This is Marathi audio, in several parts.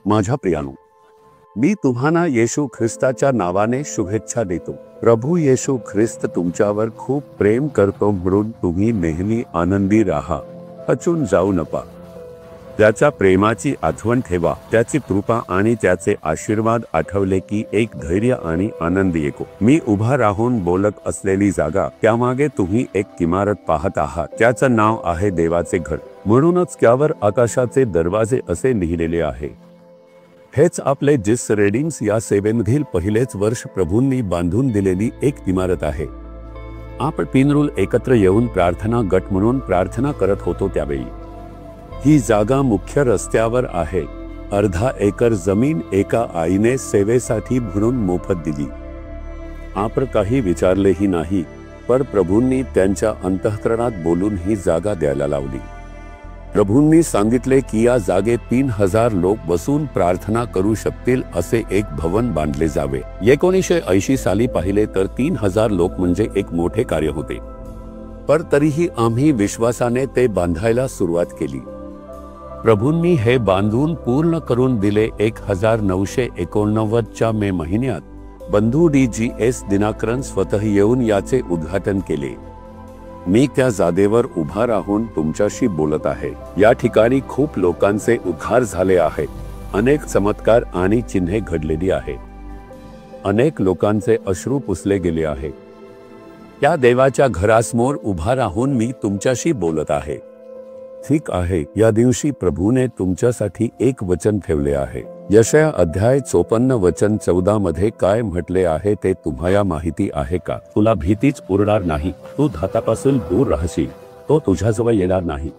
माझ्या प्रियानो, मी तुम्हाला येशू ख्रिस्ताच्या नावाने शुभेच्छा देतो। प्रभू येशू ख्रिस्त तुमच्यावर खूप प्रेम करतो, म्हणून तुम्ही नेहमी आनंदी राहा, खचून जाऊ नका। त्याच्या प्रेमाची आठवण ठेवा, त्याची कृपा आणि त्याचे आशीर्वाद आठवले की एक धैर्य आणि आनंद येतो। मी उभा राहून बोलत असलेली जागा, त्यामागे तुम्ही एक इमारत पाहत आहात, त्याचं नाव आहे देवाचे घर। म्हणूनच त्यावर आकाशाचे दरवाजे असे लिहिलेले आहे। हेच आपले जिस रेडिंग्स या सेवेमधील पहिलेच वर्ष प्रभूंनी बांधून दिलेली एक इमारत आहे। आपण पिनरूल एकत्र येऊन प्रार्थना गट म्हणून प्रार्थना करत होतो त्यावेळी ही जागा मुख्य रस्त्यावर आहे। अर्धा एकर जमीन एका आईने सेवेसाठी म्हणून मोफत दिली। आपण काही विचारलेही नाही, पण प्रभूंनी त्यांच्या अंतःकरणात बोलून ही जागा द्यायला लावली। प्रभूंनी सांगितले की या जागेत 3000 लोक बसून प्रार्थना करू शकतील असे एक भवन बांधले जावे। 1980 साली पाहिले तर 3000 लोक म्हणजे एक मोठे कार्य होते, पण तरीही आम्ही विश्वासाने ते बांधायला सुरुवात केली। प्रभूंनी हे बांधून पूर्ण करून दिले। 1989 च्या मे महिन्यात बंधू DGS दिनाकरन स्वतः येऊन याचे उद्घाटन केले। मी त्या जागेवर उभा राहून तुमच्याशी बोलत आहे। या ठिकाणी खूप लोकांचे उद्धार झाले आहेत, अनेक चमत्कार आणि चिन्हे घडलेली आहेत, अनेक लोकांचे अश्रू पुसले गेले आहे। त्या देवाच्या घरासमोर उभा राहून मी तुमच्याशी बोलत आहे। ठीक आहे, या दिवशी प्रभूने तुमच्यासाठी एक वचन ठेवले आहे। यशाया अध्याय 54 वचन 14 मध्ये काय म्हटले आहे ते तुम्हाला माहिती आहे का? तुला भीतीच उरणार नाही, तू घातापासून दूर राहशील, तो तुझ्याजवळ येणार नाही।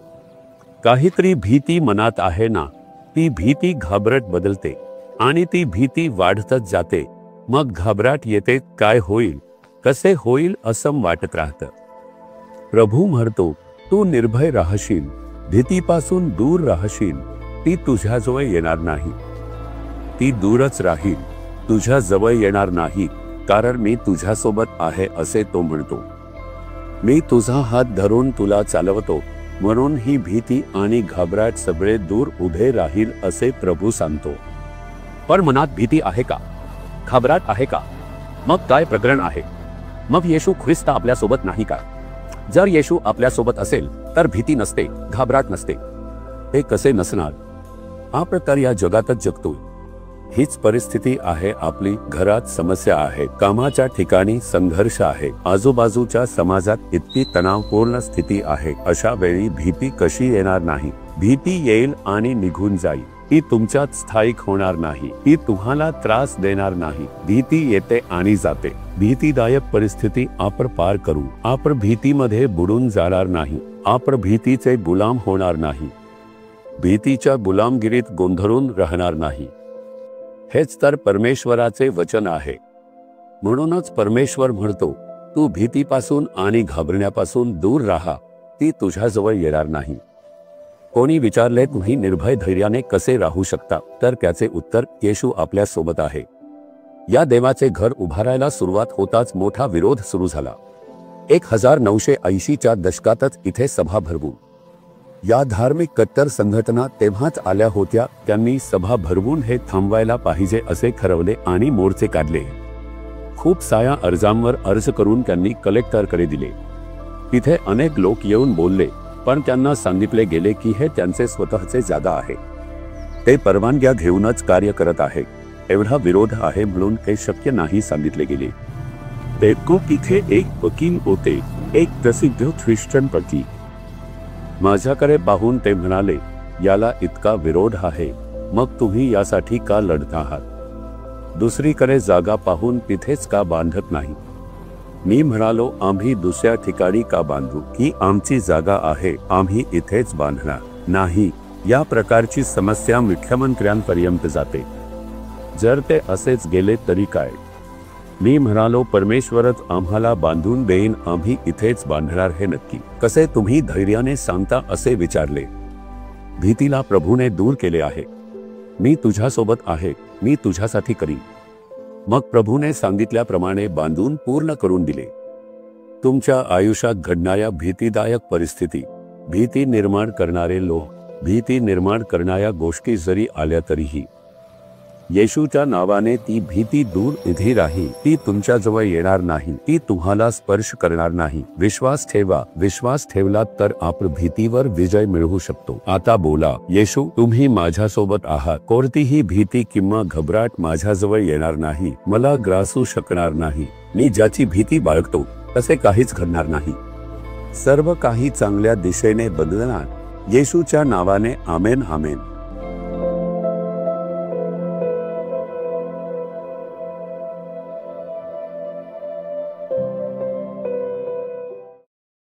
काहीतरी भीती मनात आहे ना, ती भीती घाबरट बदलते आणि ती भीती वाढतच जाते। मग घाबरट येते, काय होईल, कसे होईल असं वाटत राहतं। प्रभू म्हणतो, तू निर्भय राहशील, भीतीपासून दूर राहशील, ती तुझ्याजवळ येणार नाही, ती दूरच राहील, तुझ्या जवळ येणार नाही, कारण मी तुझ्यासोबत आहे असे तो म्हणतो। मी तुझा हात धरून तुला चालवतो, म्हणून ही भीती आणि घाबरट सगळे दूर उभे राहील असे प्रभू सांगतो। पण मनात भीती आहे का, घाबरट आहे का? मग काय प्रकरण आहे? मग येशू ख्रिस्त आपल्या सोबत नाही का? जर येशू आपल्या सोबत असेल तर भीती नसते, घाबरट नसते। हे कसे नसणार? आपण तर या जगातच जगतोय। हीच परिस्थिती आहे आपली। घरात समस्या आहे, कामाच्या ठिकाणी संघर्ष आहे, आजूबाजूच्या समाजात इतकी तणावपूर्ण स्थिती आहे। अशा वेळी भीती कशी येणार नाही? भीती येईल आणि निघून जाईल, ती तुमच्यात स्थायिक होणार नाही, ती तुम्हाला त्रास देणार नाही। भीती येते आणि जाते। भीतीदायक परिस्थिती आपण पार करू, आपण भीतीमध्ये बुडून जाणार नाही, आपण भीतीचे गुलाम होणार नाही, भीतीच्या गुलामगिरीत गोंधळून राहणार नाही। हेच तर परमेश्वराचे वचन आहे। म्हणूनच परमेश्वर म्हणतो, तू भीतीपासून आणि घाबरण्यापासून दूर राहा, ती तुझ्याजवळ येणार नाही। कोणी विचारले तुम्ही निर्भय धैर्याने कसे राहू शकता, तर त्याचे उत्तर, येशू आपल्या सोबत आहे। या देवाचे घर उभारायला सुरुवात होताच मोठा विरोध सुरू झाला। 1980 च्या दशकातच इथे सभा भरवून या धार्मिक कट्टर संघटना तेव्हाच आल्या होत्या। त्यांनी सभा भरवून हे थांबवायला पाहिजे असे ठरवले आणि मोर्चे काढले। खूप साऱ्या अर्जांवर अर्ज करून त्यांनी कलेक्टरकडे दिले। तिथे अनेक लोक येऊन बोलले, पण त्यांना सांगितले गेले की हे त्यांचे स्वतःचे जागा आहे, ते परवानग्या घेऊनच कार्य करत आहे। एवढा विरोध आहे म्हणून हे शक्य नाही सांगितले गेले। तिथे एक वकील होते, एक प्रसिद्ध ख्रिश्चन वकील। माझ्याकडे पाहून ते म्हणाले, याला इतका विरोध आहे, मग तुम्ही यासाठी का लढत आहात? दुसरीकडे जागा पाहून तिथेच का बांधत नाही? मी म्हणालो, आम्ही दुसऱ्या ठिकाणी का बांधू? ही आमची जागा आहे, आम्ही इथेच बांधणार नाही। या प्रकारची समस्या मुख्यमंत्र्यांपर्यंत जाते। जर ते असेच गेले तरी काय? मी म्हणालो, परमेश्वरच आम्हाला बांधून देईन, आम्ही इथेच बांधणार हे नक्की। कसे तुम्ही धैर्याने सांगता असे विचारले। भीतीला प्रभूने दूर केले आहे। मी तुझ्यासोबत आहे, मी तुझ्यासाठी करीन। मग प्रभूने सांगितल्याप्रमाणे बांधून पूर्ण करून दिले। तुमच्या आयुष्यात घडणाऱ्या भीतीदायक परिस्थिती, भीती निर्माण करणारे लोक, भीती निर्माण करणाऱ्या गोष्टी जरी आल्या तरीही येशूच्या नावाने ती भीती दूर उभी राहील. ती तुमच्या जवळ येणार नाही, ती तुम्हाला स्पर्श करणार नाही. विश्वास ठेवा. विश्वास ठेवलात तर आपण भीतीवर विजय मिळवू शकतो. आता बोला, येशू तुम्ही माझ्यासोबत आहात. कोणतीही भीती किंवा घबराट माझ्याजवळ येणार नाही, मला ग्रासू शकणार नाही. मी ज्याची भीती बाळगतो तसे काहीच घडणार नाही. सर्व काही चांगल्या दिशेने बदलणार. येशूच्या नावाने आमेन आमेन.